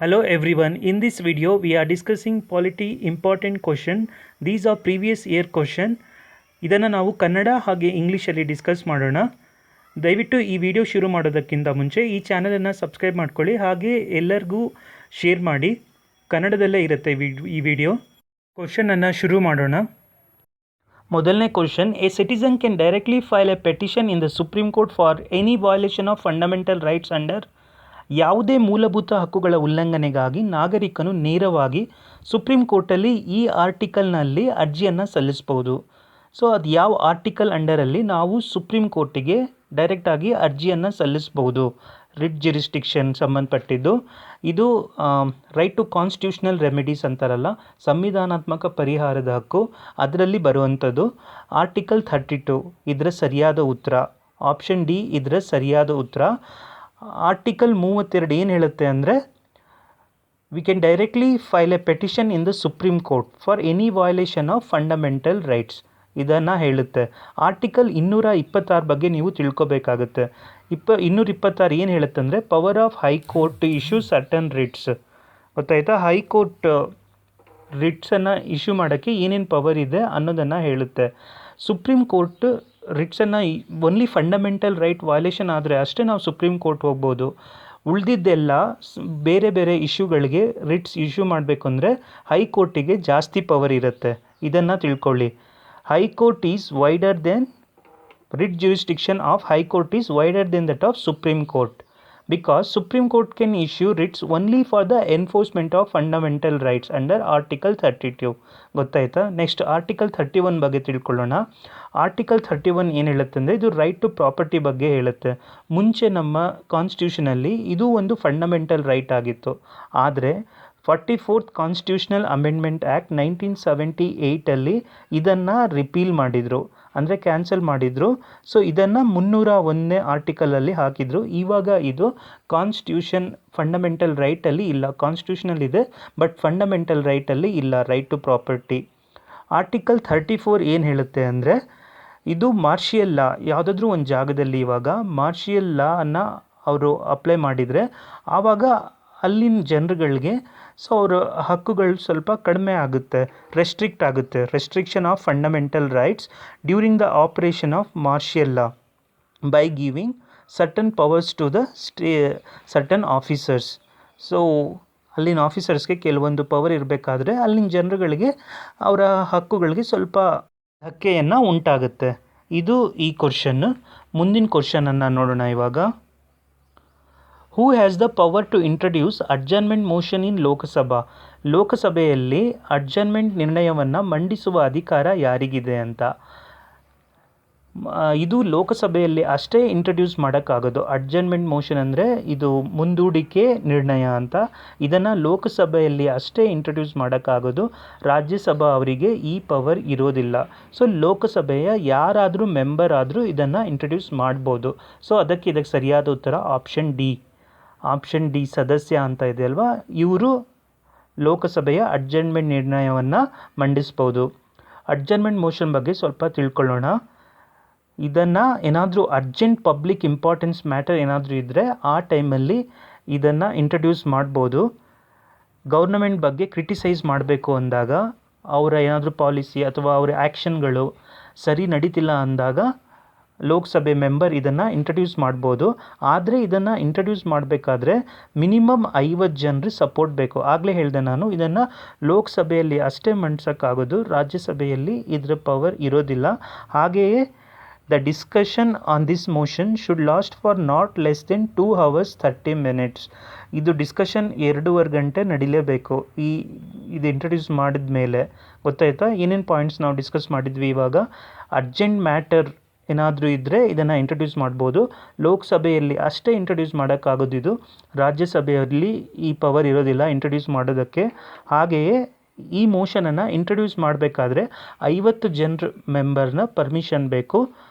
Hello everyone, in this video we are discussing polity important question. These are previous year question. ಇದನ್ನು ನಾವು ಕನ್ನಡ ಹಾಗೆ ಇಂಗ್ಲೀಷಲ್ಲಿ discuss ಮಾಡೋಣ. ದಯವಿಟ್ಟು ಈ ವಿಡಿಯೋ ಶುರು ಮಾಡೋದಕ್ಕಿಂತ ಮುಂಚೆ ಈ ಚಾನಲನ್ನು ಸಬ್ಸ್ಕ್ರೈಬ್ ಮಾಡ್ಕೊಳ್ಳಿ, ಹಾಗೆ ಎಲ್ಲರಿಗೂ ಶೇರ್ ಮಾಡಿ. ಕನ್ನಡದಲ್ಲೇ ಇರುತ್ತೆ ಈ ವಿಡಿಯೋ. ಕ್ವಶನನ್ನು ಶುರು ಮಾಡೋಣ. ಮೊದಲನೇ question, A citizen can directly file A petition in the supreme court for any violation of fundamental rights under. ಯಾವುದೇ ಮೂಲಭೂತ ಹಕ್ಕುಗಳ ಉಲ್ಲಂಘನೆಗಾಗಿ ನಾಗರಿಕನು ನೇರವಾಗಿ ಸುಪ್ರೀಂ ಕೋರ್ಟಲ್ಲಿ ಈ ಆರ್ಟಿಕಲ್ನಲ್ಲಿ ಅರ್ಜಿಯನ್ನು ಸಲ್ಲಿಸ್ಬೋದು. ಸೊ ಅದು ಯಾವ ಆರ್ಟಿಕಲ್ ಅಂಡರಲ್ಲಿ ನಾವು ಸುಪ್ರೀಂ ಕೋರ್ಟಿಗೆ ಡೈರೆಕ್ಟಾಗಿ ಅರ್ಜಿಯನ್ನು ಸಲ್ಲಿಸ್ಬೋದು? ರಿಟ್ ಜ್ಯೂರಿಸ್ಡಿಕ್ಷನ್ ಸಂಬಂಧಪಟ್ಟಿದ್ದು ಇದು. ರೈಟ್ ಟು ಕಾನ್ಸ್ಟಿಟ್ಯೂಷನಲ್ ರೆಮಿಡೀಸ್ ಅಂತಾರಲ್ಲ, ಸಂವಿಧಾನಾತ್ಮಕ ಪರಿಹಾರದ ಹಕ್ಕು, ಅದರಲ್ಲಿ ಬರುವಂಥದ್ದು ಆರ್ಟಿಕಲ್ 32 ಇದರ ಸರಿಯಾದ ಉತ್ತರ. ಆಪ್ಷನ್ ಡಿ ಇದರ ಸರಿಯಾದ ಉತ್ತರ. ಆರ್ಟಿಕಲ್ 32 ಏನು ಹೇಳುತ್ತೆ ಅಂದರೆ, we can directly file A petition in the supreme court for any violation of fundamental rights ಇದನ್ನು ಹೇಳುತ್ತೆ. ಆರ್ಟಿಕಲ್ 226 ಬಗ್ಗೆ ನೀವು ತಿಳ್ಕೊಬೇಕಾಗುತ್ತೆ. 226 ಏನು ಹೇಳುತ್ತೆ ಅಂದರೆ, power of high court to issue certain writs. ಗೊತ್ತಾಯ್ತಾ? ಹೈಕೋರ್ಟ್ ರಿಟ್ಸನ್ನು ಇಶ್ಯೂ ಮಾಡೋಕ್ಕೆ ಏನೇನು ಪವರ್ ಇದೆ ಅನ್ನೋದನ್ನು ಹೇಳುತ್ತೆ. ಸುಪ್ರೀಂ ಕೋರ್ಟ್ ರಿಟ್ಸನ್ನು ಓನ್ಲಿ ಫಂಡಮೆಂಟಲ್ ರೈಟ್ ವಯೋಲೇಷನ್ ಆದರೆ ಅಷ್ಟೇ ನಾವು ಸುಪ್ರೀಂ ಕೋರ್ಟ್ ಹೋಗ್ಬೋದು. ಉಳಿದಿದ್ದೆಲ್ಲ ಬೇರೆ ಬೇರೆ ಇಶ್ಯೂಗಳಿಗೆ ರಿಟ್ಸ್ ಇಶ್ಯೂ ಮಾಡಬೇಕು ಅಂದರೆ ಹೈಕೋರ್ಟಿಗೆ ಜಾಸ್ತಿ ಪವರ್ ಇರುತ್ತೆ. ಇದನ್ನು ತಿಳ್ಕೊಳ್ಳಿ. High court is wider than writ jurisdiction of high court is wider than that of supreme court, because Supreme Court can issue writs only for the enforcement of fundamental rights under Article 32. ಗೊತ್ತಾಯ್ತಾ? Next article 31 ಬಗ್ಗೆ ತಿಳ್ಕೊಳ್ಳೋಣ. Article 31 ಏನು ಹೇಳುತ್ತೆ ಅಂದರೆ, ಇದು right to property ಬಗ್ಗೆ ಹೇಳುತ್ತೆ. ಮುಂಚೆ ನಮ್ಮ ಕಾನ್ಸ್ಟಿಟ್ಯೂಷನಲ್ಲಿ ಇದು ಒಂದು ಫಂಡಮೆಂಟಲ್ ರೈಟ್ ಆಗಿತ್ತು. ಆದರೆ 44th ಕಾನ್ಸ್ಟಿಟ್ಯೂಷನಲ್ ಅಮೆಂಡ್ಮೆಂಟ್ ಆ್ಯಕ್ಟ್ 1978 ಇದನ್ನು ರಿಪೀಲ್ ಮಾಡಿದರು, ಅಂದರೆ ಕ್ಯಾನ್ಸಲ್ ಮಾಡಿದರು. ಸೊ ಇದನ್ನು 301ನೇ ಆರ್ಟಿಕಲಲ್ಲಿ ಹಾಕಿದರು. ಇವಾಗ ಇದು ಕಾನ್ಸ್ಟಿಟ್ಯೂಷನ್ ಫಂಡಮೆಂಟಲ್ ರೈಟಲ್ಲಿ ಇಲ್ಲ. ಕಾನ್ಸ್ಟಿಟ್ಯೂಷನಲ್ ಇದೆ ಬಟ್ ಫಂಡಮೆಂಟಲ್ ರೈಟಲ್ಲಿ ಇಲ್ಲ, ರೈಟ್ ಟು ಪ್ರಾಪರ್ಟಿ. ಆರ್ಟಿಕಲ್ 34 ಏನು ಹೇಳುತ್ತೆ ಅಂದರೆ, ಇದು ಮಾರ್ಷಿಯಲ್ ಲಾ. ಯಾವುದಾದ್ರೂ ಒಂದು ಜಾಗದಲ್ಲಿ ಇವಾಗ ಮಾರ್ಷಿಯಲ್ ಲಾ ಅನ್ನು ಅವರು ಅಪ್ಲೈ ಮಾಡಿದರೆ ಆವಾಗ ಅಲ್ಲಿನ ಜನರುಗಳಿಗೆ ಸೊ ಅವರ ಹಕ್ಕುಗಳು ಸ್ವಲ್ಪ ಕಡಿಮೆ ಆಗುತ್ತೆ, ರೆಸ್ಟ್ರಿಕ್ಟ್ ಆಗುತ್ತೆ. Restriction of fundamental rights during the operation of martial law by giving certain powers to the certain officers. So ಅಲ್ಲಿನ ಆಫೀಸರ್ಸ್ಗೆ ಕೆಲವೊಂದು ಪವರ್ ಇರಬೇಕಾದ್ರೆ ಅಲ್ಲಿನ ಜನರುಗಳಿಗೆ ಅವರ ಹಕ್ಕುಗಳಿಗೆ ಸ್ವಲ್ಪ ಧಕ್ಕೆಯನ್ನು ಉಂಟಾಗುತ್ತೆ. ಇದು ಈ ಕ್ವಶನ್. ಮುಂದಿನ ಕ್ವಶನನ್ನು ನೋಡೋಣ ಇವಾಗ. Who has the power to introduce adjournment motion in Lok Sabha? ಲೋಕಸಭೆಯಲ್ಲಿ ಅಡ್ಜರ್ನ್ಮೆಂಟ್ ನಿರ್ಣಯವನ್ನು ಮಂಡಿಸುವ ಅಧಿಕಾರ ಯಾರಿಗಿದೆ ಅಂತ. ಇದು ಲೋಕಸಭೆಯಲ್ಲಿ ಅಷ್ಟೇ ಇಂಟ್ರಡ್ಯೂಸ್ ಮಾಡೋಕ್ಕಾಗೋದು. ಅಡ್ಜರ್ನ್ಮೆಂಟ್ ಮೋಷನ್ ಅಂದರೆ ಇದು ಮುಂದೂಡಿಕೆ ನಿರ್ಣಯ ಅಂತ. ಇದನ್ನು ಲೋಕಸಭೆಯಲ್ಲಿ ಅಷ್ಟೇ ಇಂಟ್ರಡ್ಯೂಸ್ ಮಾಡೋಕ್ಕಾಗೋದು. ರಾಜ್ಯಸಭಾ ಅವರಿಗೆ ಈ ಪವರ್ ಇರೋದಿಲ್ಲ. ಸೊ ಲೋಕಸಭೆಯ ಯಾರಾದರೂ ಮೆಂಬರ್ ಆದರೂ ಇದನ್ನು ಇಂಟ್ರಡ್ಯೂಸ್ ಮಾಡ್ಬೋದು. ಸೊ ಇದಕ್ಕೆ ಸರಿಯಾದ ಉತ್ತರ ಆಪ್ಷನ್ ಡಿ. ಆಪ್ಷನ್ ಡಿ ಸದಸ್ಯ ಅಂತ ಇದೆ ಅಲ್ವಾ, ಇವರು ಲೋಕಸಭೆಯ ಅಡ್ಜರ್ನ್ಮೆಂಟ್ ನಿರ್ಣಯವನ್ನು ಮಂಡಿಸ್ಬೋದು. ಅಡ್ಜರ್ನ್ಮೆಂಟ್ ಮೋಷನ್ ಬಗ್ಗೆ ಸ್ವಲ್ಪ ತಿಳ್ಕೊಳ್ಳೋಣ. ಇದನ್ನು ಏನಾದರೂ ಅರ್ಜೆಂಟ್ ಪಬ್ಲಿಕ್ ಇಂಪಾರ್ಟೆನ್ಸ್ ಮ್ಯಾಟರ್ ಏನಾದರೂ ಇದ್ದರೆ ಆ ಟೈಮಲ್ಲಿ ಇದನ್ನು ಇಂಟ್ರಡ್ಯೂಸ್ ಮಾಡ್ಬೋದು. ಗೌರ್ನಮೆಂಟ್ ಬಗ್ಗೆ ಕ್ರಿಟಿಸೈಸ್ ಮಾಡಬೇಕು ಅಂದಾಗ, ಅವರ ಏನಾದರೂ ಪಾಲಿಸಿ ಅಥವಾ ಅವರ ಆ್ಯಕ್ಷನ್ಗಳು ಸರಿ ನಡೀತಿಲ್ಲ ಅಂದಾಗ ಲೋಕಸಭೆ ಮೆಂಬರ್ ಇದನ್ನು ಇಂಟ್ರಡ್ಯೂಸ್ ಮಾಡ್ಬೋದು. ಆದರೆ ಇದನ್ನು ಇಂಟ್ರಡ್ಯೂಸ್ ಮಾಡಬೇಕಾದ್ರೆ ಮಿನಿಮಮ್ 50 ಜನರು ಸಪೋರ್ಟ್ ಬೇಕು. ಆಗಲೇ ಹೇಳಿದೆ ನಾನು, ಇದನ್ನು ಲೋಕಸಭೆಯಲ್ಲಿ ಅಷ್ಟೇ ಮಂಡಿಸೋಕ್ಕಾಗೋದು, ರಾಜ್ಯಸಭೆಯಲ್ಲಿ ಇದರ ಪವರ್ ಇರೋದಿಲ್ಲ. ಹಾಗೆಯೇ the discussion on this motion should last for not less than 2 hours 30 minutes. ಇದು ಡಿಸ್ಕಷನ್ 2.5 ಗಂಟೆ ನಡೀಲೇಬೇಕು. ಇದು ಇಂಟ್ರಡ್ಯೂಸ್ ಮಾಡಿದ ಮೇಲೆ. ಗೊತ್ತಾಯ್ತಾ? ಏನೇನು ಪಾಯಿಂಟ್ಸ್ ನಾವು ಡಿಸ್ಕಸ್ ಮಾಡಿದ್ವಿ ಇವಾಗ. ಅರ್ಜೆಂಟ್ ಮ್ಯಾಟರ್ ಏನಾದರೂ ಇದ್ದರೆ ಇದನ್ನು ಇಂಟ್ರಡ್ಯೂಸ್ ಮಾಡ್ಬೋದು. ಲೋಕಸಭೆಯಲ್ಲಿ ಅಷ್ಟೇ ಇಂಟ್ರಡ್ಯೂಸ್ ಮಾಡೋಕ್ಕಾಗೋದು. ಇದು ರಾಜ್ಯಸಭೆಯಲ್ಲಿ ಈ ಪವರ್ ಇರೋದಿಲ್ಲ ಇಂಟ್ರಡ್ಯೂಸ್ ಮಾಡೋದಕ್ಕೆ. ಹಾಗೆಯೇ ಈ ಮೋಷನನ್ನು ಇಂಟ್ರಡ್ಯೂಸ್ ಮಾಡಬೇಕಾದ್ರೆ 50 ಜನರ ಮೆಂಬರ್ನ ಪರ್ಮಿಷನ್ ಬೇಕು,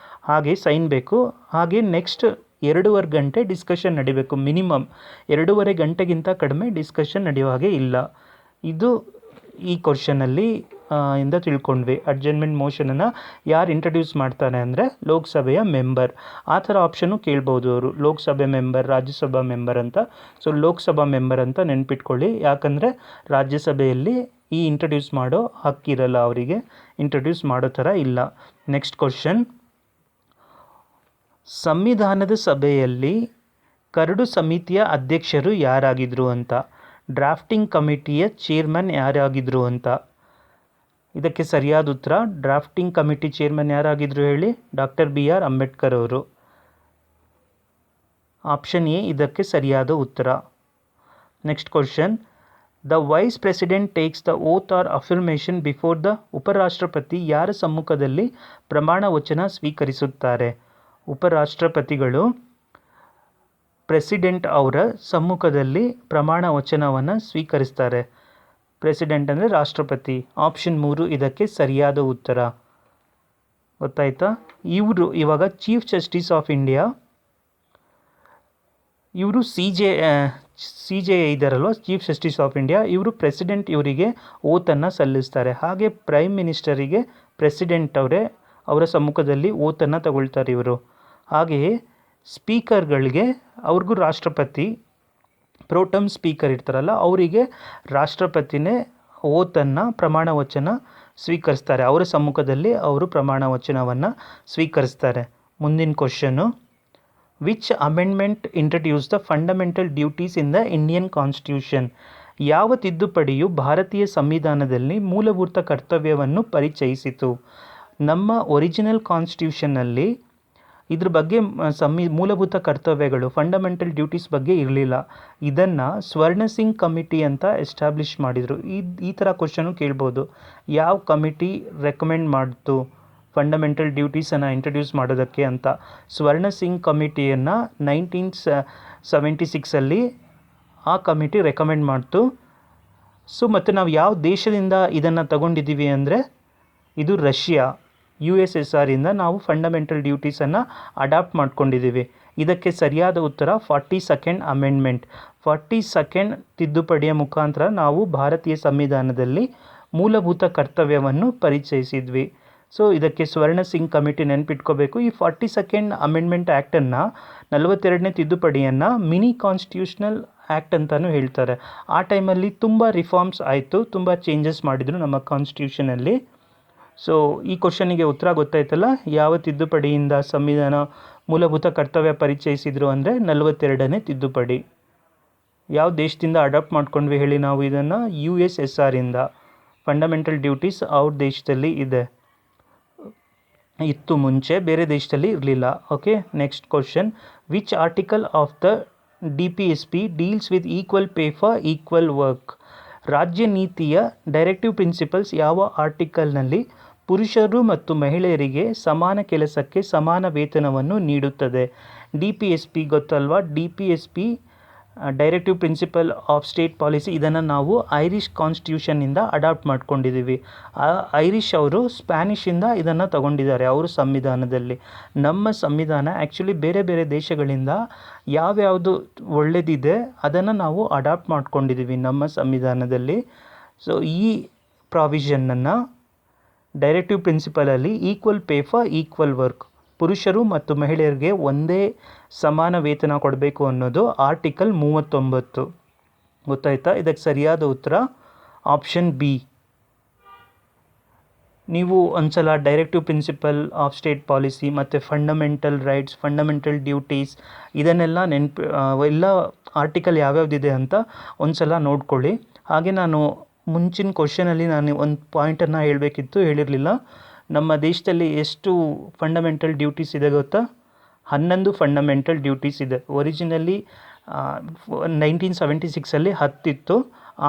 ಹಾಗೆ ಸೈನ್ ಬೇಕು. ಹಾಗೆ ನೆಕ್ಸ್ಟ್ 2.5 ಗಂಟೆ ಡಿಸ್ಕಷನ್ ನಡಿಬೇಕು. ಮಿನಿಮಮ್ 2.5 ಗಂಟೆಗಿಂತ ಕಡಿಮೆ ಡಿಸ್ಕಷನ್ ನಡೆಯೋ ಹಾಗೆ ಇಲ್ಲ. ಇದು ಈ ಕ್ವಶನಲ್ಲಿ ಇಂದ ತಿಳ್ಕೊಂಡ್ವಿ. ಅಡ್ಜರ್ನ್ಮೆಂಟ್ ಮೋಷನನ್ನು ಯಾರು ಇಂಟ್ರಡ್ಯೂಸ್ ಮಾಡ್ತಾರೆ ಅಂದರೆ ಲೋಕಸಭೆಯ ಮೆಂಬರ್. ಆ ಥರ ಆಪ್ಷನ್ನು ಕೇಳ್ಬೋದು ಅವರು, ಲೋಕಸಭೆ ಮೆಂಬರ್, ರಾಜ್ಯಸಭಾ ಮೆಂಬರ್ ಅಂತ. ಸೊ ಲೋಕಸಭಾ ಮೆಂಬರ್ ಅಂತ ನೆನ್ಪಿಟ್ಕೊಳ್ಳಿ, ಯಾಕಂದರೆ ರಾಜ್ಯಸಭೆಯಲ್ಲಿ ಈ ಇಂಟ್ರಡ್ಯೂಸ್ ಮಾಡೋ ಹಕ್ಕಿರಲ್ಲ ಅವರಿಗೆ, ಇಂಟ್ರಡ್ಯೂಸ್ ಮಾಡೋ ಥರ ಇಲ್ಲ. ನೆಕ್ಸ್ಟ್ ಕ್ವಶನ್, ಸಂವಿಧಾನದ ಸಭೆಯಲ್ಲಿ ಕರಡು ಸಮಿತಿಯ ಅಧ್ಯಕ್ಷರು ಯಾರಾಗಿದ್ದರು ಅಂತ, ಡ್ರಾಫ್ಟಿಂಗ್ ಕಮಿಟಿಯ ಚೇರ್ಮನ್ ಯಾರಾಗಿದ್ದರು ಅಂತ. ಇದಕ್ಕೆ ಸರಿಯಾದ ಉತ್ತರ ಡ್ರಾಫ್ಟಿಂಗ್ ಕಮಿಟಿ ಚೇರ್ಮನ್ ಯಾರಾಗಿದ್ದರು ಹೇಳಿ, ಡಾಕ್ಟರ್ BR ಅಂಬೇಡ್ಕರ್ ಅವರು. ಆಪ್ಷನ್ ಎ ಇದಕ್ಕೆ ಸರಿಯಾದ ಉತ್ತರ. Next question, the vice president takes the oath or affirmation before the ಉಪರಾಷ್ಟ್ರಪತಿ ಯಾರ ಸಮ್ಮುಖದಲ್ಲಿ ಪ್ರಮಾಣ ವಚನ ಸ್ವೀಕರಿಸುತ್ತಾರೆ. ಉಪರಾಷ್ಟ್ರಪತಿಗಳು ಪ್ರೆಸಿಡೆಂಟ್ ಅವರ ಸಮ್ಮುಖದಲ್ಲಿ ಪ್ರಮಾಣ ವಚನವನ್ನು ಸ್ವೀಕರಿಸ್ತಾರೆ. ಪ್ರೆಸಿಡೆಂಟ್ ಅಂದರೆ ರಾಷ್ಟ್ರಪತಿ. ಆಪ್ಷನ್ 3 ಇದಕ್ಕೆ ಸರಿಯಾದ ಉತ್ತರ. ಗೊತ್ತಾಯ್ತಾ? ಇವರು ಇವಾಗ ಚೀಫ್ ಜಸ್ಟಿಸ್ ಆಫ್ ಇಂಡಿಯಾ, ಇವರು ಸಿ ಜೆ ಇದ್ದಾರಲ್ವ, ಚೀಫ್ ಜಸ್ಟಿಸ್ ಆಫ್ ಇಂಡಿಯಾ, ಇವರು ಪ್ರೆಸಿಡೆಂಟ್ ಇವರಿಗೆ ಓತನ್ನು ಸಲ್ಲಿಸ್ತಾರೆ. ಹಾಗೆ ಪ್ರೈಮ್ ಮಿನಿಸ್ಟರಿಗೆ ಪ್ರೆಸಿಡೆಂಟ್ ಅವರ ಸಮ್ಮುಖದಲ್ಲಿ ಓತನ್ನು ತಗೊಳ್ತಾರೆ ಇವರು. ಹಾಗೆಯೇ ಸ್ಪೀಕರ್ಗಳಿಗೆ ಅವ್ರಿಗೂ ರಾಷ್ಟ್ರಪತಿ, ಪ್ರೋಟಮ್ ಸ್ಪೀಕರ್ ಇರ್ತಾರಲ್ಲ, ಅವರಿಗೆ ರಾಷ್ಟ್ರಪತಿನೇ ಓತನ್ನು ಪ್ರಮಾಣ ವಚನ ಸ್ವೀಕರಿಸ್ತಾರೆ. ಅವರ ಸಮ್ಮುಖದಲ್ಲಿ ಅವರು ಪ್ರಮಾಣ ವಚನವನ್ನು ಸ್ವೀಕರಿಸ್ತಾರೆ. ಮುಂದಿನ question, which amendment introduce the fundamental duties in the Indian constitution. ಯಾವ ತಿದ್ದುಪಡಿಯು ಭಾರತೀಯ ಸಂವಿಧಾನದಲ್ಲಿ ಮೂಲಭೂತ ಕರ್ತವ್ಯವನ್ನು ಪರಿಚಯಿಸಿತು. ನಮ್ಮ ಒರಿಜಿನಲ್ ಕಾನ್ಸ್ಟಿಟ್ಯೂಷನ್ನಲ್ಲಿ ಇದ್ರ ಬಗ್ಗೆ ಮೂಲಭೂತ ಕರ್ತವ್ಯಗಳು, ಫಂಡಮೆಂಟಲ್ ಡ್ಯೂಟೀಸ್ ಬಗ್ಗೆ ಇರಲಿಲ್ಲ. ಇದನ್ನು ಸ್ವರ್ಣ ಸಿಂಗ್ ಕಮಿಟಿ ಅಂತ ಎಸ್ಟಾಬ್ಲಿಷ್ ಮಾಡಿದರು. ಈ ಥರ ಕ್ವಶನು ಕೇಳ್ಬೋದು. ಯಾವ ಕಮಿಟಿ ರೆಕಮೆಂಡ್ ಮಾಡ್ತು ಫಂಡಮೆಂಟಲ್ ಡ್ಯೂಟೀಸನ್ನು ಇಂಟ್ರಡ್ಯೂಸ್ ಮಾಡೋದಕ್ಕೆ ಅಂತ. ಸ್ವರ್ಣ ಸಿಂಗ್ ಕಮಿಟಿಯನ್ನು 1976 ಆ ಕಮಿಟಿ ರೆಕಮೆಂಡ್ ಮಾಡ್ತು. ಸೊ ಮತ್ತು ನಾವು ಯಾವ ದೇಶದಿಂದ ಇದನ್ನು ತಗೊಂಡಿದ್ದೀವಿ ಅಂದರೆ ಇದು ರಷ್ಯಾ, USSR ಇಂದ ನಾವು ಫಂಡಮೆಂಟಲ್ ಡ್ಯೂಟೀಸನ್ನು ಅಡಾಪ್ಟ್ ಮಾಡ್ಕೊಂಡಿದ್ದೀವಿ. ಇದಕ್ಕೆ ಸರಿಯಾದ ಉತ್ತರ 42nd ಅಮೆಂಡ್ಮೆಂಟ್. 42nd ತಿದ್ದುಪಡಿಯ ಮುಖಾಂತರ ನಾವು ಭಾರತೀಯ ಸಂವಿಧಾನದಲ್ಲಿ ಮೂಲಭೂತ ಕರ್ತವ್ಯವನ್ನು ಪರಿಚಯಿಸಿದ್ವಿ. ಸೊ ಇದಕ್ಕೆ ಸ್ವರ್ಣ ಸಿಂಗ್ ಕಮಿಟಿ ನೆನಪಿಟ್ಕೋಬೇಕು. ಈ 42nd ಅಮೆಂಡ್ಮೆಂಟ್ ಆ್ಯಕ್ಟನ್ನು, 42ನೇ ತಿದ್ದುಪಡಿಯನ್ನು ಮಿನಿ ಕಾನ್ಸ್ಟಿಟ್ಯೂಷನಲ್ ಆ್ಯಕ್ಟ್ ಅಂತಲೂ ಹೇಳ್ತಾರೆ. ಆ ಟೈಮಲ್ಲಿ ತುಂಬ ರಿಫಾರ್ಮ್ಸ್ ಆಯಿತು, ತುಂಬ ಚೇಂಜಸ್ ಮಾಡಿದರು ನಮ್ಮ ಕಾನ್ಸ್ಟಿಟ್ಯೂಷನಲ್ಲಿ. ಸೊ ಈ ಕ್ವಶನಿಗೆ ಉತ್ತರ ಗೊತ್ತಾಯ್ತಲ್ಲ, ಯಾವ ತಿದ್ದುಪಡಿಯಿಂದ ಸಂವಿಧಾನ ಮೂಲಭೂತ ಕರ್ತವ್ಯ ಪರಿಚಯಿಸಿದರು ಅಂದರೆ 42ನೇ ತಿದ್ದುಪಡಿ. ಯಾವ ದೇಶದಿಂದ ಅಡಾಪ್ಟ್ ಮಾಡ್ಕೊಂಡ್ವಿ ಹೇಳಿ ನಾವು ಇದನ್ನು? USSR ಇಂದ. ಫಂಡಮೆಂಟಲ್ ಡ್ಯೂಟೀಸ್ ಅವ್ರ ದೇಶದಲ್ಲಿ ಇತ್ತು ಮುಂಚೆ, ಬೇರೆ ದೇಶದಲ್ಲಿ ಇರಲಿಲ್ಲ. Okay, next question, which article of the DPSP deals with equal pay for equal work. ರಾಜ್ಯ ನೀತಿಯ ಡೈರೆಕ್ಟಿವ್ ಪ್ರಿನ್ಸಿಪಲ್ಸ್ ಯಾವ ಆರ್ಟಿಕಲ್ನಲ್ಲಿ ಪುರುಷರು ಮತ್ತು ಮಹಿಳೆಯರಿಗೆ ಸಮಾನ ಕೆಲಸಕ್ಕೆ ಸಮಾನ ವೇತನವನ್ನು ನೀಡುತ್ತದೆ? DPSP ಗೊತ್ತಲ್ವಾ? DPSP directive principle of state policy. ಇದನ್ನು ನಾವು ಐರಿಷ್ ಕಾನ್ಸ್ಟಿಟ್ಯೂಷನ್ನಿಂದ ಅಡಾಪ್ಟ್ ಮಾಡ್ಕೊಂಡಿದ್ದೀವಿ. ಐರಿಷ್ ಅವರು ಸ್ಪ್ಯಾನಿಷಿಂದ ಇದನ್ನು ತಗೊಂಡಿದ್ದಾರೆ ಅವರ ಸಂವಿಧಾನದಲ್ಲಿ. ನಮ್ಮ ಸಂವಿಧಾನ ಆ್ಯಕ್ಚುಲಿ ಬೇರೆ ಬೇರೆ ದೇಶಗಳಿಂದ ಯಾವ್ಯಾವುದು ಒಳ್ಳೆಯದಿದೆ ಅದನ್ನು ನಾವು ಅಡಾಪ್ಟ್ ಮಾಡ್ಕೊಂಡಿದ್ದೀವಿ ನಮ್ಮ ಸಂವಿಧಾನದಲ್ಲಿ. ಸೊ ಈ ಪ್ರಾವಿಷನ್ನನ್ನು ಡೈರೆಕ್ಟಿವ್ ಪ್ರಿನ್ಸಿಪಲಲ್ಲಿ equal pay for equal work, ಪುರುಷರು ಮತ್ತು ಮಹಿಳೆಯರಿಗೆ ಒಂದೇ ಸಮಾನ ವೇತನ ಕೊಡಬೇಕು ಅನ್ನೋದು ಆರ್ಟಿಕಲ್ 39. ಗೊತ್ತಾಯ್ತಾ? ಇದಕ್ಕೆ ಸರಿಯಾದ ಉತ್ತರ ಆಪ್ಷನ್ ಬಿ. ನೀವು ಒಂದ್ಸಲ directive principle of state policy ಮತ್ತು ಫಂಡಮೆಂಟಲ್ ರೈಟ್ಸ್, ಫಂಡಮೆಂಟಲ್ ಡ್ಯೂಟೀಸ್ ಇದನ್ನೆಲ್ಲ ಎಲ್ಲ ಆರ್ಟಿಕಲ್ ಯಾವ್ಯಾವುದಿದೆ ಅಂತ ಒಂದ್ಸಲ ನೋಡ್ಕೊಳ್ಳಿ. ಹಾಗೆ ನಾನು ಮುಂಚಿನ ಕ್ವಶನಲ್ಲಿ ನಾನು ಒಂದು ಪಾಯಿಂಟನ್ನು ಹೇಳಬೇಕಿತ್ತು, ಹೇಳಿರಲಿಲ್ಲ. ನಮ್ಮ ದೇಶದಲ್ಲಿ ಎಷ್ಟು ಫಂಡಮೆಂಟಲ್ ಡ್ಯೂಟೀಸ್ ಇದೆ ಗೊತ್ತಾ? 11 ಫಂಡಮೆಂಟಲ್ ಡ್ಯೂಟೀಸ್ ಇದೆ. ಒರಿಜಿನಲಿ 1976 10 ಇತ್ತು.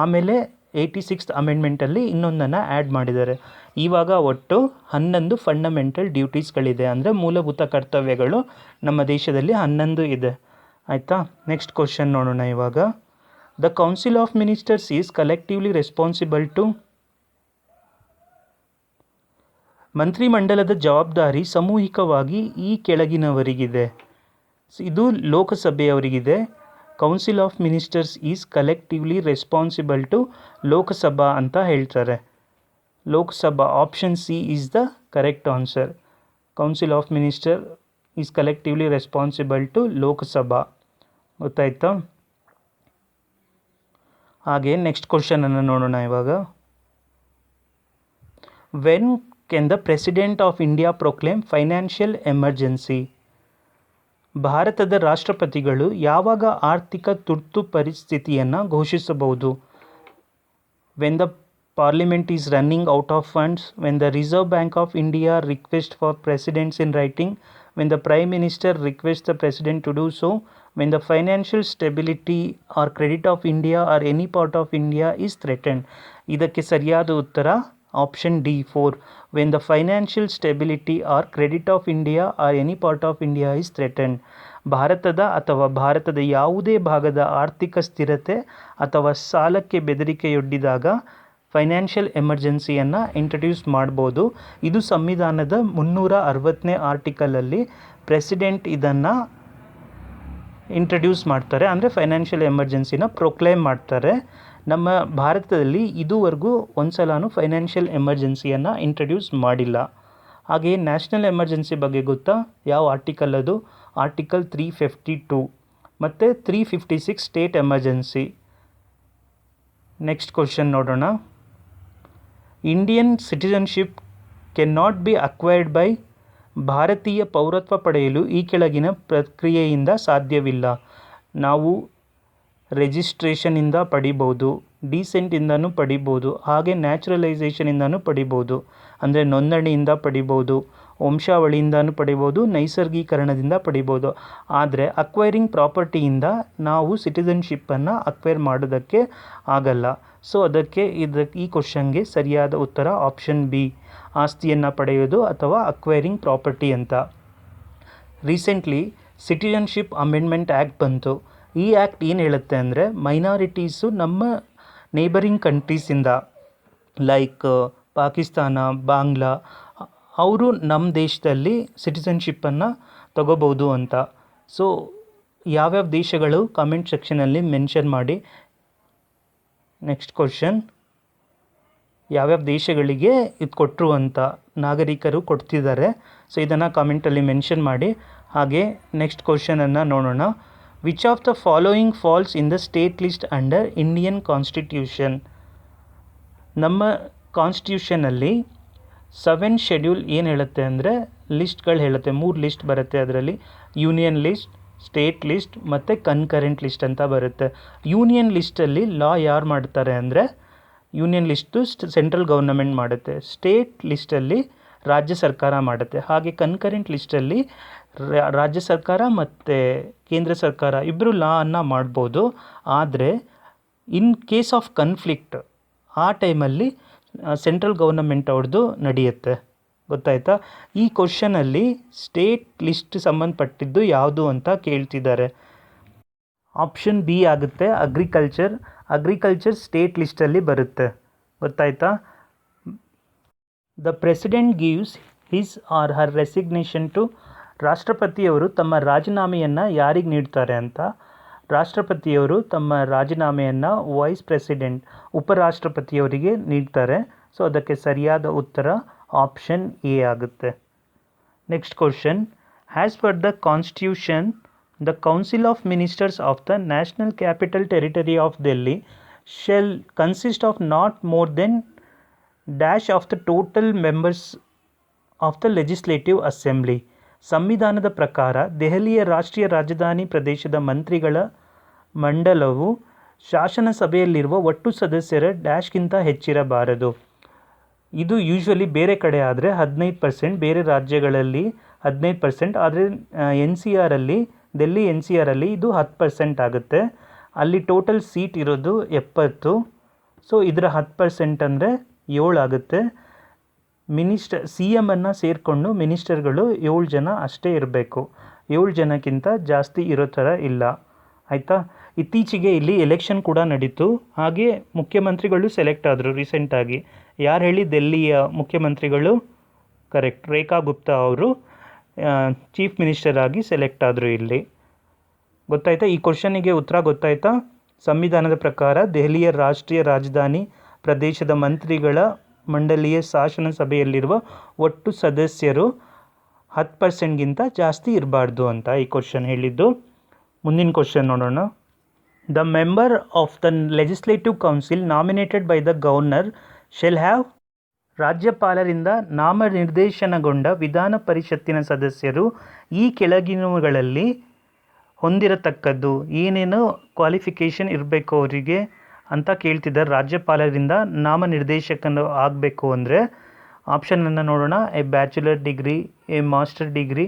ಆಮೇಲೆ 86th ಅಮೆಂಡ್ಮೆಂಟಲ್ಲಿ ಇನ್ನೊಂದನ್ನು ಆ್ಯಡ್ ಮಾಡಿದ್ದಾರೆ. ಇವಾಗ ಒಟ್ಟು 11 ಫಂಡಮೆಂಟಲ್ ಡ್ಯೂಟೀಸ್ಗಳಿದೆ. ಅಂದರೆ ಮೂಲಭೂತ ಕರ್ತವ್ಯಗಳು ನಮ್ಮ ದೇಶದಲ್ಲಿ 11 ಇದೆ. ಆಯಿತಾ? ನೆಕ್ಸ್ಟ್ ಕ್ವಶನ್ ನೋಡೋಣ ಇವಾಗ. The council of ministers is collectively responsible to. ಮಂತ್ರಿಮಂಡಲದ ಜವಾಬ್ದಾರಿ ಸಾಮೂಹಿಕವಾಗಿ ಈ ಕೆಳಗಿನವರಿಗಿದೆ. ಇದು ಲೋಕಸಭೆಯವರಿಗಿದೆ. Council of ministers is collectively responsible to Lok Sabha ಅಂತ ಹೇಳ್ತಾರೆ. Lok Sabha. Option C is the correct answer. Council of Ministers is collectively responsible to Lok Sabha. ಗೊತ್ತಾಯ್ತಾ? ಹಾಗೆ next ಕ್ವಶನನ್ನು ನೋಡೋಣ ಇವಾಗ. When can the president of India proclaim financial emergency? ಭಾರತದ ರಾಷ್ಟ್ರಪತಿಗಳು ಯಾವಾಗ ಆರ್ಥಿಕ ತುರ್ತು ಪರಿಸ್ಥಿತಿಯನ್ನು ಘೋಷಿಸಬಹುದು? When the Parliament is running out of funds, when the Reserve Bank of India requests for precedents in writing, when the Prime Minister requests the President to do so, when the financial stability or credit of India or any part of India is threatened. ಇದಕ್ಕೆ ಸರಿಯಾದ ಉತ್ತರ option D 4. When the financial stability or credit of India or any part of India is threatened. ಭಾರತದ ಅಥವಾ ಭಾರತದ ಯಾವುದೇ ಭಾಗದ ಆರ್ಥಿಕ ಸ್ಥಿರತೆ ಅಥವಾ ಸಾಲಕ್ಕೆ ಬೆದರಿಕೆಯೊಡ್ಡಿದಾಗ ಫೈನಾನ್ಷಿಯಲ್ ಎಮರ್ಜೆನ್ಸಿಯನ್ನು ಇಂಟ್ರಡ್ಯೂಸ್ ಮಾಡ್ಬೋದು. ಇದು ಸಂವಿಧಾನದ 360ನೇ ಆರ್ಟಿಕಲಲ್ಲಿ ಪ್ರೆಸಿಡೆಂಟ್ ಇದನ್ನು ಇಂಟ್ರಡ್ಯೂಸ್ ಮಾಡ್ತಾರೆ, ಅಂದರೆ ಫೈನಾನ್ಷಿಯಲ್ ಎಮರ್ಜೆನ್ಸಿನ ಪ್ರೊಕ್ಲೇಮ್ ಮಾಡ್ತಾರೆ. ನಮ್ಮ ಭಾರತದಲ್ಲಿ ಇದುವರೆಗೂ ಒಂದ್ಸಲನೂ ಫೈನಾನ್ಷಿಯಲ್ ಎಮರ್ಜೆನ್ಸಿಯನ್ನು ಇಂಟ್ರಡ್ಯೂಸ್ ಮಾಡಿಲ್ಲ. ಹಾಗೆಯೇ ನ್ಯಾಷನಲ್ ಎಮರ್ಜೆನ್ಸಿ ಬಗ್ಗೆ ಗೊತ್ತಾ? ಯಾವ ಆರ್ಟಿಕಲ್ ಅದು? ಆರ್ಟಿಕಲ್ 352 ಮತ್ತು 356 ಸ್ಟೇಟ್ ಎಮರ್ಜೆನ್ಸಿ. ನೆಕ್ಸ್ಟ್ ಕ್ವಶನ್ ನೋಡೋಣ. Indian citizenship can not be acquired by. ಭಾರತೀಯ ಪೌರತ್ವ ಪಡೆಯಲು ಈ ಕೆಳಗಿನ ಪ್ರಕ್ರಿಯೆಯಿಂದ ಸಾಧ್ಯವಿಲ್ಲ. ನಾವು ರಿಜಿಸ್ಟ್ರೇಷನಿಂದ ಪಡಿಬೋದು, ಡಿಸೆಂಟಿಂದನೂ ಪಡಿಬೋದು, ಹಾಗೆ ನ್ಯಾಚುರಲೈಸೇಷನಿಂದನೂ ಪಡಿಬೋದು. ಅಂದರೆ ನೋಂದಣಿಯಿಂದ ಪಡಿಬೋದು, ವಂಶಾವಳಿಯಿಂದನೂ ಪಡಿಬೋದು, ನೈಸರ್ಗೀಕರಣದಿಂದ ಪಡಿಬೋದು. ಆದರೆ ಅಕ್ವೈರಿಂಗ್ ಪ್ರಾಪರ್ಟಿಯಿಂದ ನಾವು ಸಿಟಿಸನ್ಶಿಪ್ಪನ್ನು ಅಕ್ವೈರ್ ಮಾಡೋದಕ್ಕೆ ಆಗಲ್ಲ. ಸೊ ಅದಕ್ಕೆ ಈ ಕ್ವಶನ್ಗೆ ಸರಿಯಾದ ಉತ್ತರ ಆಪ್ಷನ್ ಬಿ, ಆಸ್ತಿಯನ್ನು ಪಡೆಯೋದು ಅಥವಾ ಅಕ್ವೈರಿಂಗ್ ಪ್ರಾಪರ್ಟಿ ಅಂತ. ರೀಸೆಂಟ್ಲಿ ಸಿಟಿಜನ್ಶಿಪ್ ಅಮೆಂಡ್ಮೆಂಟ್ ಆ್ಯಕ್ಟ್ ಬಂತು. ಈ ಆ್ಯಕ್ಟ್ ಏನು ಹೇಳುತ್ತೆ ಅಂದರೆ, ಮೈನಾರಿಟೀಸು ನಮ್ಮ ನೇಬರಿಂಗ್ ಕಂಟ್ರೀಸಿಂದ ಲೈಕ್ ಪಾಕಿಸ್ತಾನ, ಬಾಂಗ್ಲಾ, ಅವರು ನಮ್ಮ ದೇಶದಲ್ಲಿ ಸಿಟಿಸನ್ಶಿಪ್ಪನ್ನು ತಗೋಬೋದು ಅಂತ. ಸೊ ಯಾವ್ಯಾವ ದೇಶಗಳು ಕಮೆಂಟ್ ಸೆಕ್ಷನಲ್ಲಿ ಮೆನ್ಷನ್ ಮಾಡಿ. ನೆಕ್ಸ್ಟ್ ಕ್ವಶನ್, ಯಾವ್ಯಾವ ದೇಶಗಳಿಗೆ ಇದು ಕೊಟ್ಟರು ಅಂತ ನಾಗರಿಕರು ಕೊಡ್ತಿದ್ದಾರೆ. ಸೊ ಇದನ್ನು ಕಾಮೆಂಟಲ್ಲಿ ಮೆನ್ಷನ್ ಮಾಡಿ. ಹಾಗೆ ನೆಕ್ಸ್ಟ್ ಕ್ವಶನನ್ನು ನೋಡೋಣ. Which of the following falls in the state list under Indian constitution? ನಮ್ಮ ಕಾನ್ಸ್ಟಿಟ್ಯೂಷನಲ್ಲಿ 7 ಶೆಡ್ಯೂಲ್ ಏನು ಹೇಳುತ್ತೆ ಅಂದರೆ, ಲಿಸ್ಟ್ಗಳು ಹೇಳುತ್ತೆ. 3 ಲಿಸ್ಟ್ ಬರುತ್ತೆ ಅದರಲ್ಲಿ. ಯೂನಿಯನ್ ಲಿಸ್ಟ್, ಸ್ಟೇಟ್ ಲಿಸ್ಟ್ ಮತ್ತು ಕನ್ಕರೆಂಟ್ ಲಿಸ್ಟ್ ಅಂತ ಬರುತ್ತೆ. ಯೂನಿಯನ್ ಲಿಸ್ಟಲ್ಲಿ ಲಾ ಯಾರು ಮಾಡ್ತಾರೆ ಅಂದರೆ, ಯೂನಿಯನ್ ಲಿಸ್ಟು ಸೆಂಟ್ರಲ್ ಗೌರ್ನಮೆಂಟ್ ಮಾಡುತ್ತೆ. ಸ್ಟೇಟ್ ಲಿಸ್ಟಲ್ಲಿ ರಾಜ್ಯ ಸರ್ಕಾರ ಮಾಡುತ್ತೆ. ಹಾಗೆ ಕನ್ಕರೆಂಟ್ ಲಿಸ್ಟಲ್ಲಿ ರಾಜ್ಯ ಸರ್ಕಾರ ಮತ್ತು ಕೇಂದ್ರ ಸರ್ಕಾರ ಇಬ್ಬರು ಲಾವನ್ನು ಮಾಡ್ಬೋದು. ಆದರೆ ಇನ್ ಕೇಸ್ ಆಫ್ ಕನ್ಫ್ಲಿಕ್ಟ್ ಆ ಟೈಮಲ್ಲಿ ಸೆಂಟ್ರಲ್ ಗೌರ್ನಮೆಂಟ್ ಅವ್ರದ್ದು ನಡೆಯುತ್ತೆ. ಗೊತ್ತಾಯ್ತಾ? ಈ ಕ್ವಶನಲ್ಲಿ ಸ್ಟೇಟ್ ಲಿಸ್ಟ್ ಸಂಬಂಧಪಟ್ಟಿದ್ದು ಯಾವುದು ಅಂತ ಕೇಳ್ತಿದ್ದಾರೆ. ಆಪ್ಷನ್ ಬಿ ಆಗುತ್ತೆ, ಅಗ್ರಿಕಲ್ಚರ್ ಸ್ಟೇಟ್ ಲಿಸ್ಟಲ್ಲಿ ಬರುತ್ತೆ. ಗೊತ್ತಾಯ್ತಾ? The president gives his or her resignation to. ರಾಷ್ಟ್ರಪತಿಯವರು ತಮ್ಮ ರಾಜೀನಾಮೆಯನ್ನು ಯಾರಿಗೆ ನೀಡ್ತಾರೆ ಅಂತ? ರಾಷ್ಟ್ರಪತಿಯವರು ತಮ್ಮ ರಾಜೀನಾಮೆಯನ್ನು ವೈಸ್ ಪ್ರೆಸಿಡೆಂಟ್, ಉಪರಾಷ್ಟ್ರಪತಿಯವರಿಗೆ ನೀಡ್ತಾರೆ. ಸೊ ಅದಕ್ಕೆ ಸರಿಯಾದ ಉತ್ತರ ಆಪ್ಷನ್ ಎ ಆಗುತ್ತೆ. Next question, as per the constitution the council of ministers of the national capital territory of Delhi shall consist of not more than dash of the total members of the legislative assembly. ಸಂವಿಧಾನದ ಪ್ರಕಾರ ದೆಹಲಿಯ ರಾಷ್ಟ್ರೀಯ ರಾಜಧಾನಿ ಪ್ರದೇಶದ ಮಂತ್ರಿಗಳ ಮಂಡಲವು ಶಾಸನ ಸಭೆಯಲ್ಲಿರುವ ಒಟ್ಟು ಸದಸ್ಯರ ಡ್ಯಾಶ್ಗಿಂತ ಹೆಚ್ಚಿರಬಾರದು. ಇದು ಯೂಶ್ವಲಿ ಬೇರೆ ಕಡೆ ಆದರೆ 15%, ಬೇರೆ ರಾಜ್ಯಗಳಲ್ಲಿ 15%, ಆದರೆ ಡೆಲ್ಲಿ NCRಲ್ಲಿ ಇದು 10% ಆಗುತ್ತೆ. ಅಲ್ಲಿ ಟೋಟಲ್ ಸೀಟ್ ಇರೋದು 70. ಸೊ ಇದರ 10% ಅಂದರೆ 7 ಆಗುತ್ತೆ. CM ಅನ್ನು ಸೇರಿಕೊಂಡು ಮಿನಿಸ್ಟರ್ಗಳು 7 ಜನ ಅಷ್ಟೇ ಇರಬೇಕು. 7 ಜನಕ್ಕಿಂತ ಜಾಸ್ತಿ ಇರೋ ಥರ ಇಲ್ಲ. ಆಯಿತಾ? ಇತ್ತೀಚೆಗೆ ಇಲ್ಲಿ ಎಲೆಕ್ಷನ್ ಕೂಡ ನಡೀತು. ಹಾಗೆ ಮುಖ್ಯಮಂತ್ರಿಗಳು ಸೆಲೆಕ್ಟ್ ಆದರು ರೀಸೆಂಟಾಗಿ. ಯಾರು ಹೇಳಿ? ದೆಲ್ಲಿಯ ಮುಖ್ಯಮಂತ್ರಿಗಳು. ಕರೆಕ್ಟ್, ರೇಖಾ ಗುಪ್ತಾ ಅವರು ಚೀಫ್ ಮಿನಿಸ್ಟರ್ ಆಗಿ ಸೆಲೆಕ್ಟ್ ಆದರು ಇಲ್ಲಿ. ಗೊತ್ತಾಯ್ತಾ? ಈ ಕ್ವಶನಿಗೆ ಉತ್ತರ ಗೊತ್ತಾಯ್ತಾ? ಸಂವಿಧಾನದ ಪ್ರಕಾರ ದೆಹಲಿಯ ರಾಷ್ಟ್ರೀಯ ರಾಜಧಾನಿ ಪ್ರದೇಶದ ಮಂತ್ರಿಗಳ ಮಂಡಳಿಯ ಶಾಸನ ಸಭೆಯಲ್ಲಿರುವ ಒಟ್ಟು ಸದಸ್ಯರು 10%ಗಿಂತ ಜಾಸ್ತಿ ಇರಬಾರ್ದು ಅಂತ ಈ ಕ್ವಶನ್ ಹೇಳಿದ್ದು. ಮುಂದಿನ ಕ್ವಶನ್ ನೋಡೋಣ. The member of the legislative council nominated by the governor shall have. ರಾಜ್ಯಪಾಲರಿಂದ ನಾಮನಿರ್ದೇಶನಗೊಂಡ ವಿಧಾನ ಪರಿಷತ್ತಿನ ಸದಸ್ಯರು ಈ ಕೆಳಗಿನವುಗಳಲ್ಲಿ ಹೊಂದಿರತಕ್ಕದ್ದು. ಏನೇನು ಕ್ವಾಲಿಫಿಕೇಷನ್ ಇರಬೇಕು ಅವರಿಗೆ ಅಂತ ಕೇಳ್ತಿದ್ದಾರೆ. ರಾಜ್ಯಪಾಲರಿಂದ ನಾಮನಿರ್ದೇಶಕನು ಆಗಬೇಕು ಅಂದರೆ ಆಪ್ಷನನ್ನು ನೋಡೋಣ. A bachelor degree, a master degree,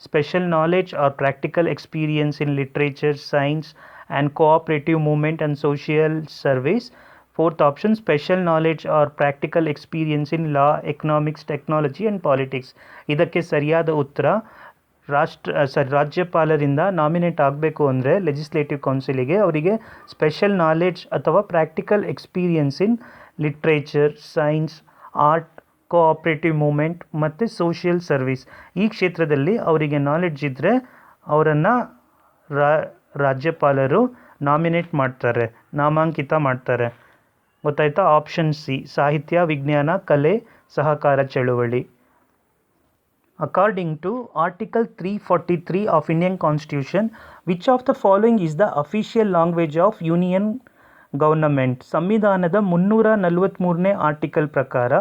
special knowledge or practical experience in literature, science and cooperative movement and social service. Fourth option special knowledge or practical experience in law, economics, technology and politics. ಇದಕ್ಕೆ ಸರಿಯಾದ ಉತ್ತರ ರಾಜ್ಯಪಾಲರಿಂದ nominate ಆಗಬೇಕು ಅಂದರೆ legislative ಕೌನ್ಸಿಲಿಗೆ ಅವರಿಗೆ special knowledge ಅಥವಾ practical experience in literature, science, art, cooperative movement ಮತ್ತು social service ಈ ಕ್ಷೇತ್ರದಲ್ಲಿ ಅವರಿಗೆ ನಾಲೆಡ್ಜ್ ಇದ್ದರೆ ಅವರನ್ನು ರಾಜ್ಯಪಾಲರು ನಾಮಿನೇಟ್ ಮಾಡ್ತಾರೆ, ನಾಮಾಂಕಿತ ಮಾಡ್ತಾರೆ. ಗೊತ್ತಾಯ್ತಾ? ಆಪ್ಷನ್ ಸಿ ಸಾಹಿತ್ಯ, ವಿಜ್ಞಾನ, ಕಲೆ, ಸಹಕಾರ ಚಳುವಳಿ. According to Article 343 of Indian Constitution, which of the following is the official language of Union Government? ಸಂವಿಧಾನದ 343ನೇ ಆರ್ಟಿಕಲ್ ಪ್ರಕಾರ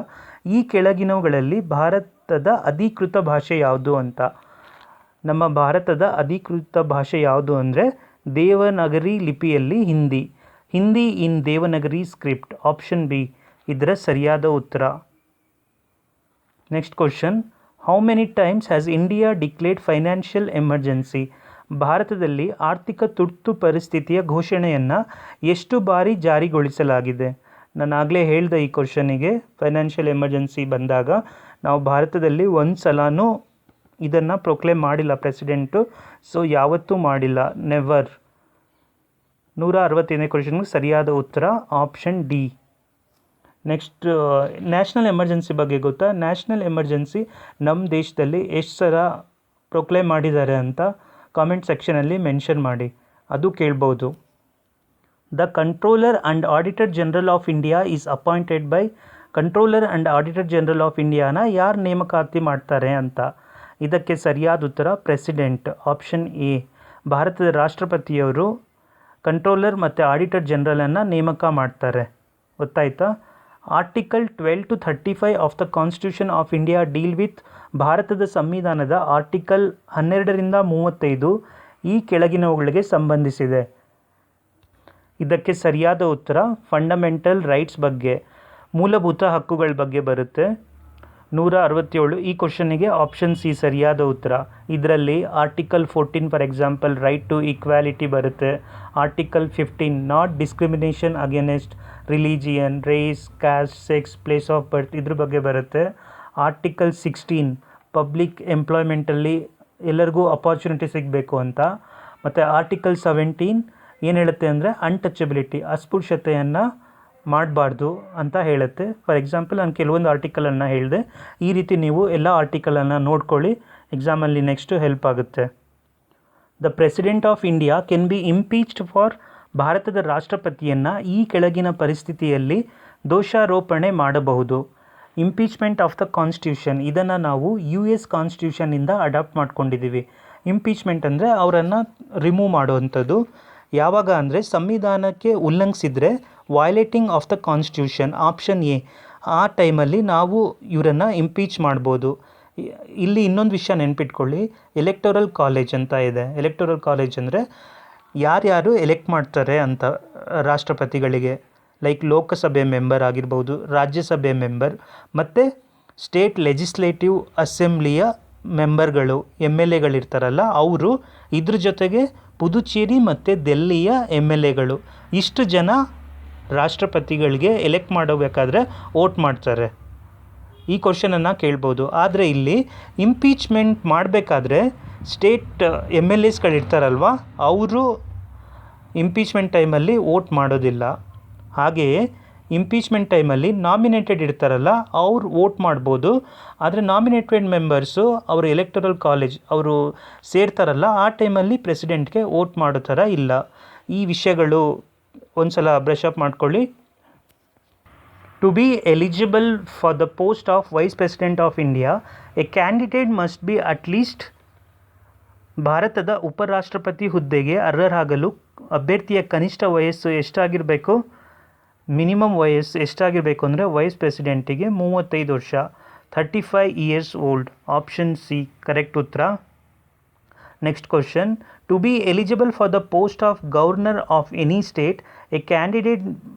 ಈ ಕೆಳಗಿನವುಗಳಲ್ಲಿ ಭಾರತದ ಅಧಿಕೃತ ಭಾಷೆ ಯಾವುದು ಅಂತ. ನಮ್ಮ ಭಾರತದ ಅಧಿಕೃತ ಭಾಷೆ ಯಾವುದು ಅಂದರೆ ದೇವನಾಗರಿ ಲಿಪಿಯಲ್ಲಿ ಹಿಂದಿ. ಹಿಂದಿ ಇನ್ ದೇವನಾಗರಿ ಸ್ಕ್ರಿಪ್ಟ್. ಆಪ್ಷನ್ ಬಿ ಇದರ ಸರಿಯಾದ ಉತ್ತರ. Next question. How many times has India declared financial emergency? ಭಾರತದಲ್ಲಿ ಆರ್ಥಿಕ ತುರ್ತು ಪರಿಸ್ಥಿತಿಯ ಘೋಷಣೆಯನ್ನು ಎಷ್ಟು ಬಾರಿ ಜಾರಿಗೊಳಿಸಲಾಗಿದೆ? ನಾನು ಆಗಲೇ ಹೇಳಿದೆ ಈ ಕ್ವಶನಿಗೆ, ಫೈನಾನ್ಷಿಯಲ್ ಎಮರ್ಜೆನ್ಸಿ ಬಂದಾಗ ನಾವು ಭಾರತದಲ್ಲಿ ಒಂದು ಸಲನೂ ಇದನ್ನು ಪ್ರೊಕ್ಲೇಮ್ ಮಾಡಿಲ್ಲ ಪ್ರೆಸಿಡೆಂಟು. ಸೊ ಯಾವತ್ತೂ ಮಾಡಿಲ್ಲ, ನೆವರ್. 165ನೇ ಕ್ವಶನ್ಗೆ ಸರಿಯಾದ ಉತ್ತರ option D. Next, national emergency ಬಗ್ಗೆ ಗೊತ್ತಾ? ನ್ಯಾಷನಲ್ ಎಮರ್ಜೆನ್ಸಿ ನಮ್ಮ ದೇಶದಲ್ಲಿ ಎಷ್ಟು ಸಲ ಪ್ರೊಕ್ಲೇಮ್ ಮಾಡಿದ್ದಾರೆ ಅಂತ ಕಾಮೆಂಟ್ ಸೆಕ್ಷನಲ್ಲಿ ಮೆನ್ಷನ್ ಮಾಡಿ, ಅದು ಕೇಳ್ಬೋದು. The controller and auditor general of India is appointed by. Controller and auditor general of ಇಂಡಿಯಾನ ಯಾರು ನೇಮಕಾತಿ ಮಾಡ್ತಾರೆ ಅಂತ. ಇದಕ್ಕೆ ಸರಿಯಾದ ಉತ್ತರ ಪ್ರೆಸಿಡೆಂಟ್. Option A. ಭಾರತದ ರಾಷ್ಟ್ರಪತಿಯವರು ಕಂಟ್ರೋಲರ್ ಮತ್ತು ಆಡಿಟರ್ ಜನರಲನ್ನು ನೇಮಕ ಮಾಡ್ತಾರೆ. ಗೊತ್ತಾಯ್ತಾ? Article 12 to 35 of the constitution of India deal with. ಭಾರತದ ಸಂವಿಧಾನದ ಆರ್ಟಿಕಲ್ 12ರಿಂದ 35 ಈ ಕೆಳಗಿನವುಗಳಿಗೆ ಸಂಬಂಧಿಸಿದೆ. ಇದಕ್ಕೆ ಸರಿಯಾದ ಉತ್ತರ ಫಂಡಮೆಂಟಲ್ ರೈಟ್ಸ್ ಬಗ್ಗೆ, ಮೂಲಭೂತ ಹಕ್ಕುಗಳ ಬಗ್ಗೆ ಬರುತ್ತೆ. 167 ಈ ಕ್ವಶನಿಗೆ ಆಪ್ಷನ್ ಸಿ ಸರಿಯಾದ ಉತ್ತರ. ಇದರಲ್ಲಿ article 14 for example right to equality ಬರುತ್ತೆ. Article 15 not discrimination against religion, race, caste, sex, place of birth ಇದ್ರ ಬಗ್ಗೆ ಬರುತ್ತೆ. ಆರ್ಟಿಕಲ್ 16 ಪಬ್ಲಿಕ್ ಎಂಪ್ಲಾಯ್ಮೆಂಟಲ್ಲಿ ಎಲ್ಲರಿಗೂ ಅಪಾರ್ಚುನಿಟಿ ಸಿಗಬೇಕು ಅಂತ. ಮತ್ತು ಆರ್ಟಿಕಲ್ 17 ಏನು ಹೇಳುತ್ತೆ ಅಂದರೆ ಅನ್ಟಚಬಿಲಿಟಿ, ಅಸ್ಪೃಶ್ಯತೆಯನ್ನು ಮಾಡಬಾರ್ದು ಅಂತ ಹೇಳುತ್ತೆ. ಫಾರ್ ಎಕ್ಸಾಂಪಲ್ ನಾನು ಕೆಲವೊಂದು ಆರ್ಟಿಕಲನ್ನು ಹೇಳಿದೆ, ಈ ರೀತಿ ನೀವು ಎಲ್ಲ ಆರ್ಟಿಕಲನ್ನು ನೋಡ್ಕೊಳ್ಳಿ, ಎಕ್ಸಾಮಲ್ಲಿ ನೆಕ್ಸ್ಟು ಹೆಲ್ಪ್ ಆಗುತ್ತೆ. The president of India can be impeached for. ಭಾರತದ ರಾಷ್ಟ್ರಪತಿಯನ್ನು ಈ ಕೆಳಗಿನ ಪರಿಸ್ಥಿತಿಯಲ್ಲಿ ದೋಷಾರೋಪಣೆ ಮಾಡಬಹುದು. ಇಂಪೀಚ್ಮೆಂಟ್ ಆಫ್ ದ ಕಾನ್ಸ್ಟಿಟ್ಯೂಷನ್, ಇದನ್ನು ನಾವು US ಕಾನ್ಸ್ಟಿಟ್ಯೂಷನ್ನಿಂದ ಅಡಾಪ್ಟ್ ಮಾಡ್ಕೊಂಡಿದ್ದೀವಿ. ಇಂಪೀಚ್ಮೆಂಟ್ ಅಂದರೆ ಅವರನ್ನು ರಿಮೂವ್ ಮಾಡುವಂಥದ್ದು. ಯಾವಾಗ ಅಂದರೆ ಸಂವಿಧಾನಕ್ಕೆ ಉಲ್ಲಂಘಿಸಿದರೆ violating of the constitution. Option A. ಆ ಟೈಮಲ್ಲಿ ನಾವು ಇವರನ್ನು ಇಂಪೀಚ್ ಮಾಡ್ಬೋದು. ಇಲ್ಲಿ ಇನ್ನೊಂದು ವಿಷಯ ನೆನ್ಪಿಟ್ಕೊಳ್ಳಿ, ಎಲೆಕ್ಟೋರಲ್ ಕಾಲೇಜ್ ಅಂತ ಇದೆ. ಎಲೆಕ್ಟೋರಲ್ ಕಾಲೇಜ್ ಅಂದರೆ ಯಾರ್ಯಾರು ಎಲೆಕ್ಟ್ ಮಾಡ್ತಾರೆ ಅಂತ ರಾಷ್ಟ್ರಪತಿಗಳಿಗೆ, ಲೈಕ್ ಲೋಕಸಭೆ ಮೆಂಬರ್ ಆಗಿರ್ಬೋದು, ರಾಜ್ಯಸಭೆ ಮೆಂಬರ್ ಮತ್ತು ಸ್ಟೇಟ್ ಲೆಜಿಸ್ಲೇಟಿವ್ ಅಸೆಂಬ್ಲಿಯ ಮೆಂಬರ್ಗಳು, MLAಗಳಿರ್ತಾರಲ್ಲ ಅವರು, ಇದ್ರ ಜೊತೆಗೆ ಪುದುಚೇರಿ ಮತ್ತು ದೆಲ್ಲಿಯ MLAಗಳು, ಇಷ್ಟು ಜನ ರಾಷ್ಟ್ರಪತಿಗಳಿಗೆ ಎಲೆಕ್ಟ್ ಮಾಡಬೇಕಾದ್ರೆ ವೋಟ್ ಮಾಡ್ತಾರೆ. ಈ ಕ್ವಶನನ್ನು ಕೇಳ್ಬೋದು. ಆದರೆ ಇಲ್ಲಿ ಇಂಪೀಚ್ಮೆಂಟ್ ಮಾಡಬೇಕಾದ್ರೆ ಸ್ಟೇಟ್ MLAಸ್ಗಳಿರ್ತಾರಲ್ವ ಅವರು ಇಂಪೀಚ್ಮೆಂಟ್ ಟೈಮಲ್ಲಿ ವೋಟ್ ಮಾಡೋದಿಲ್ಲ. ಹಾಗೆಯೇ ಇಂಪೀಚ್ಮೆಂಟ್ ಟೈಮಲ್ಲಿ ನಾಮಿನೇಟೆಡ್ ಇರ್ತಾರಲ್ಲ ಅವ್ರು ವೋಟ್ ಮಾಡ್ಬೋದು. ಆದರೆ ನಾಮಿನೇಟೆಡ್ ಮೆಂಬರ್ಸು ಅವರು ಎಲೆಕ್ಟೋರಲ್ ಕಾಲೇಜ್ ಅವರು ಸೇರ್ತಾರಲ್ಲ ಆ ಟೈಮಲ್ಲಿ ಪ್ರೆಸಿಡೆಂಟ್ಗೆ ವೋಟ್ ಮಾಡೋ ಥರ ಇಲ್ಲ. ಈ ವಿಷಯಗಳು ಒಂದು ಸಲ ಬ್ರಷ್ ಅಪ್ ಮಾಡ್ಕೊಳ್ಳಿ. To be eligible for the post of Vice President of India, a candidate must be at least ಭಾರತದ ಉಪರಾಷ್ಟ್ರಪತಿ ಹುದ್ದೆಗೆ ಅರ್ಹರಾಗಲು ಅಭ್ಯರ್ಥಿಯ ಕನಿಷ್ಠ ವಯಸ್ಸು ಎಷ್ಟಾಗಿರಬೇಕು? ಮಿನಿಮಮ್ ವಯಸ್ಸು ಎಷ್ಟಾಗಿರಬೇಕು ಅಂದರೆ ವೈಸ್ ಪ್ರೆಸಿಡೆಂಟಿಗೆ 35 ವರ್ಷ, 35 years old. Option C correct ಉತ್ತರ. Next question, to be eligible for the post of governor of any state, a candidate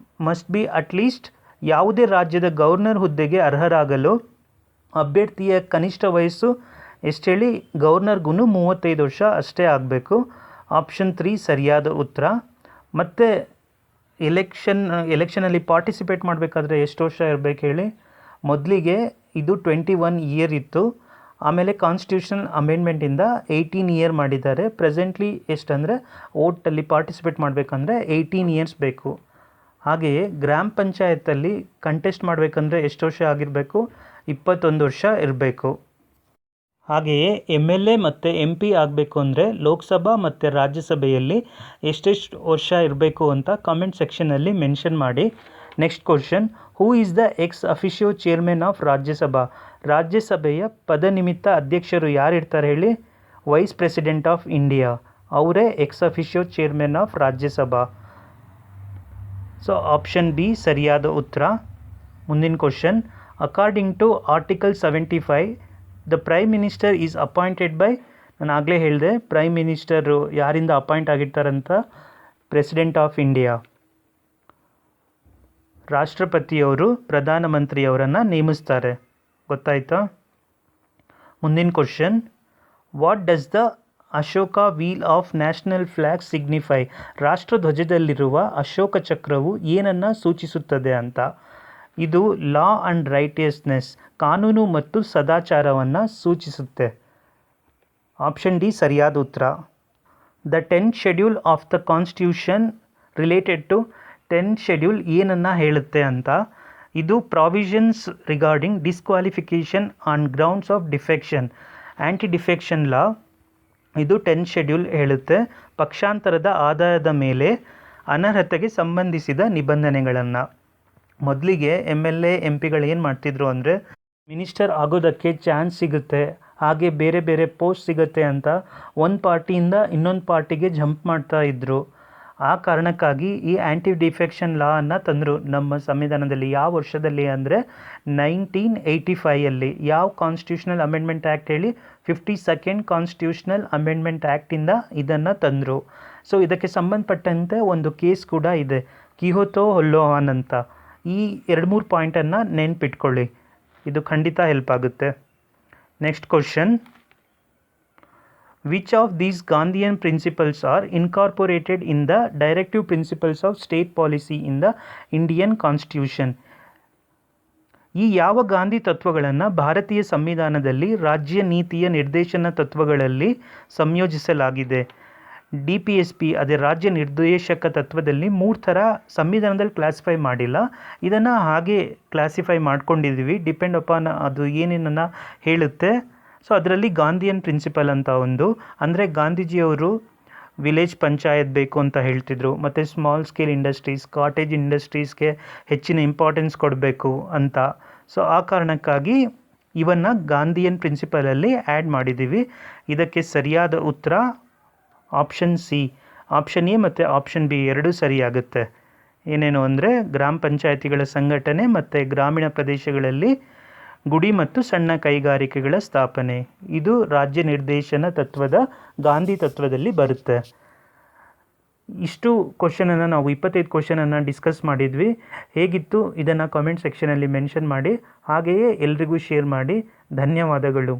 must be at least ಯಾವುದೇ ರಾಜ್ಯದ ಗವರ್ನರ್ ಹುದ್ದೆಗೆ ಅರ್ಹರಾಗಲು ಅಭ್ಯರ್ಥಿಯ ಕನಿಷ್ಠ ವಯಸ್ಸು ಎಷ್ಟು ಹೇಳಿ? ಗವರ್ನರ್ಗೂ 35 ವರ್ಷ ಅಷ್ಟೇ ಆಗಬೇಕು. ಆಪ್ಷನ್ 3 ಸರಿಯಾದ ಉತ್ತರ. ಮತ್ತು ಎಲೆಕ್ಷನಲ್ಲಿ ಪಾರ್ಟಿಸಿಪೇಟ್ ಮಾಡಬೇಕಾದ್ರೆ ಎಷ್ಟು ವರ್ಷ ಇರಬೇಕು ಹೇಳಿ? ಮೊದಲಿಗೆ ಇದು 21 ಇಯರ್ ಇತ್ತು, ಆಮೇಲೆ ಕಾನ್ಸ್ಟಿಟ್ಯೂಷನಲ್ ಅಮೆಂಡ್ಮೆಂಟಿಂದ 18 ಇಯರ್ ಮಾಡಿದ್ದಾರೆ. ಪ್ರೆಸೆಂಟ್ಲಿ ಎಷ್ಟಂದರೆ ಓಟಲ್ಲಿ ಪಾರ್ಟಿಸಿಪೇಟ್ ಮಾಡಬೇಕಂದ್ರೆ 18 ಇಯರ್ಸ್ ಬೇಕು. ಹಾಗೆಯೇ ಗ್ರಾಮ ಪಂಚಾಯತಲ್ಲಿ ಕಂಟೆಸ್ಟ್ ಮಾಡಬೇಕಂದ್ರೆ ಎಷ್ಟು ವರ್ಷ ಆಗಿರಬೇಕು? 21 ವರ್ಷ ಇರಬೇಕು. ಹಾಗೆಯೇ MLA ಮತ್ತು MP ಆಗಬೇಕು ಅಂದರೆ ಲೋಕಸಭಾ ಮತ್ತು ರಾಜ್ಯಸಭೆಯಲ್ಲಿ ಎಷ್ಟೆಷ್ಟು ವರ್ಷ ಇರಬೇಕು ಅಂತ ಕಾಮೆಂಟ್ ಸೆಕ್ಷನಲ್ಲಿ ಮೆನ್ಷನ್ ಮಾಡಿ. Next question, who is the ex officio chairman of Rajya Sabha? ರಾಜ್ಯಸಭೆಯ ಪದನಿಮಿತ್ತ ಅಧ್ಯಕ್ಷರು ಯಾರಿರ್ತಾರೆ ಹೇಳಿ? ವೈಸ್ ಪ್ರೆಸಿಡೆಂಟ್ ಆಫ್ ಇಂಡಿಯಾ, ಅವರೇ ex officio chairman of Rajya Sabha. So option B ಸರಿಯಾದ ಉತ್ತರ. ಮುಂದಿನ question, according to article 75 the prime minister is appointed by, ನಾನು ಆಗಲೇ ಹೇಳಿದೆ ಪ್ರೈಮ್ ಮಿನಿಸ್ಟರು ಯಾರಿಂದ ಅಪಾಯಿಂಟ್ ಆಗಿರ್ತಾರಂತ? ಪ್ರೆಸಿಡೆಂಟ್ ಆಫ್ ಇಂಡಿಯಾ, ರಾಷ್ಟ್ರಪತಿಯವರು ಪ್ರಧಾನಮಂತ್ರಿಯವರನ್ನು ನೇಮಿಸ್ತಾರೆ. ಗೊತ್ತಾಯ್ತಾ? ಮುಂದಿನ question, what does the Ashoka wheel of national flag signify? ರಾಷ್ಟ್ರಧ್ವಜದಲ್ಲಿರುವ ಅಶೋಕ ಚಕ್ರವು ಏನನ್ನು ಸೂಚಿಸುತ್ತದೆ ಅಂತ? ಇದು ಲಾ ಆ್ಯಂಡ್ ರೈಟಿಯಸ್ನೆಸ್, ಕಾನೂನು ಮತ್ತು ಸದಾಚಾರವನ್ನು ಸೂಚಿಸುತ್ತೆ. ಆಪ್ಷನ್ ಡಿ ಸರಿಯಾದ ಉತ್ತರ. The 10th schedule of the constitution related to 10th schedule ಏನನ್ನು ಹೇಳುತ್ತೆ ಅಂತ? ಇದು provisions regarding disqualification on grounds of defection, anti defection law. ಇದು 10th ಶೆಡ್ಯೂಲ್ ಹೇಳುತ್ತೆ ಪಕ್ಷಾಂತರದ ಆಧಾರದ ಮೇಲೆ ಅನರ್ಹತೆಗೆ ಸಂಬಂಧಿಸಿದ ನಿಬಂಧನೆಗಳನ್ನು. ಮೊದಲಿಗೆ MLA MP ಏನು ಮಾಡ್ತಿದ್ರು ಅಂದರೆ ಮಿನಿಸ್ಟರ್ ಆಗೋದಕ್ಕೆ ಚಾನ್ಸ್ ಸಿಗುತ್ತೆ, ಹಾಗೆ ಬೇರೆ ಬೇರೆ ಪೋಸ್ಟ್ ಸಿಗುತ್ತೆ ಅಂತ ಒಂದು ಪಾರ್ಟಿಯಿಂದ ಇನ್ನೊಂದು ಪಾರ್ಟಿಗೆ ಜಂಪ್ ಮಾಡ್ತಾ ಇದ್ದರು. ಆ ಕಾರಣಕ್ಕಾಗಿ ಈ ಆ್ಯಂಟಿ ಡಿಫೆಕ್ಷನ್ ಲಾ ಅನ್ನು ತಂದರು ನಮ್ಮ ಸಂವಿಧಾನದಲ್ಲಿ. ಯಾವ ವರ್ಷದಲ್ಲಿ ಅಂದರೆ 1985ಯಲ್ಲಿ. ಯಾವ ಕಾನ್ಸ್ಟಿಟ್ಯೂಷನಲ್ ಅಮೆಂಡ್ಮೆಂಟ್ ಆ್ಯಕ್ಟ್ ಹೇಳಿ? 52nd ಕಾನ್ಸ್ಟಿಟ್ಯೂಷನಲ್ ಅಮೆಂಡ್ಮೆಂಟ್ ಆ್ಯಕ್ಟಿಂದ ಇದನ್ನು ತಂದರು. ಸೊ ಇದಕ್ಕೆ ಸಂಬಂಧಪಟ್ಟಂತೆ ಒಂದು ಕೇಸ್ ಕೂಡ ಇದೆ, ಕಿಹೋತೋ ಹೊಲ್ಲೋಹಾನ್ ಅಂತ. ಈ 2-3 ಪಾಯಿಂಟನ್ನು ನೆನ್ಪಿಟ್ಕೊಳ್ಳಿ, ಇದು ಖಂಡಿತ ಹೆಲ್ಪ್ ಆಗುತ್ತೆ. Next question, which of these Gandhian principles are incorporated in the directive principles of state policy in the Indian constitution? ಈ ಯಾವ ಗಾಂಧಿ ತತ್ವಗಳನ್ನು ಭಾರತೀಯ ಸಂವಿಧಾನದಲ್ಲಿ ರಾಜ್ಯ ನೀತಿಯ ನಿರ್ದೇಶನ ತತ್ವಗಳಲ್ಲಿ ಸಂಯೋಜಿಸಲಾಗಿದೆ? DPSP ಅದೇ ರಾಜ್ಯ ನಿರ್ದೇಶಕ ತತ್ವದಲ್ಲಿ 3 ಥರ ಸಂವಿಧಾನದಲ್ಲಿ ಕ್ಲಾಸಿಫೈ ಮಾಡಿಲ್ಲ, ಇದನ್ನು ಹಾಗೆ ಕ್ಲಾಸಿಫೈ ಮಾಡ್ಕೊಂಡಿದ್ದೀವಿ ಡಿಪೆಂಡ್ ಅಪಾನ್ ಅದು ಏನೇನನ್ನು ಹೇಳುತ್ತೆ. ಸೊ ಅದರಲ್ಲಿ ಗಾಂಧಿಯನ್ ಪ್ರಿನ್ಸಿಪಲ್ ಅಂತ ಒಂದು, ಅಂದರೆ ಗಾಂಧೀಜಿಯವರು ವಿಲೇಜ್ ಪಂಚಾಯತ್ ಬೇಕು ಅಂತ ಹೇಳ್ತಿದ್ರು, ಮತ್ತು ಸ್ಮಾಲ್ ಸ್ಕೇಲ್ ಇಂಡಸ್ಟ್ರೀಸ್, ಕಾಟೇಜ್ ಇಂಡಸ್ಟ್ರೀಸ್ಗೆ ಹೆಚ್ಚಿನ ಇಂಪಾರ್ಟೆನ್ಸ್ ಕೊಡಬೇಕು ಅಂತ. ಸೊ ಆ ಕಾರಣಕ್ಕಾಗಿ ಇವನ್ನು ಗಾಂಧಿಯನ್ ಪ್ರಿನ್ಸಿಪಲಲ್ಲಿ ಆ್ಯಡ್ ಮಾಡಿದ್ದೀವಿ. ಇದಕ್ಕೆ ಸರಿಯಾದ ಉತ್ತರ ಆಪ್ಷನ್ ಸಿ. ಆಪ್ಷನ್ ಎ ಮತ್ತು ಆಪ್ಷನ್ ಬಿ ಎರಡೂ ಸರಿಯಾಗುತ್ತೆ. ಏನೇನು ಅಂದರೆ ಗ್ರಾಮ ಪಂಚಾಯತಿಗಳ ಸಂಘಟನೆ ಮತ್ತು ಗ್ರಾಮೀಣ ಪ್ರದೇಶಗಳಲ್ಲಿ ಗುಡಿ ಮತ್ತು ಸಣ್ಣ ಕೈಗಾರಿಕೆಗಳ ಸ್ಥಾಪನೆ, ಇದು ರಾಜ್ಯ ನಿರ್ದೇಶನ ತತ್ವದ ಗಾಂಧಿ ತತ್ವದಲ್ಲಿ ಬರುತ್ತೆ. ಇಷ್ಟು ಕ್ವಶನನ್ನು ನಾವು 25 ಕ್ವಶನನ್ನು ಡಿಸ್ಕಸ್ ಮಾಡಿದ್ವಿ. ಹೇಗಿತ್ತು ಇದನ್ನು ಕಾಮೆಂಟ್ ಸೆಕ್ಷನಲ್ಲಿ ಮೆನ್ಷನ್ ಮಾಡಿ, ಹಾಗೆಯೇ ಎಲ್ರಿಗೂ ಶೇರ್ ಮಾಡಿ. ಧನ್ಯವಾದಗಳು.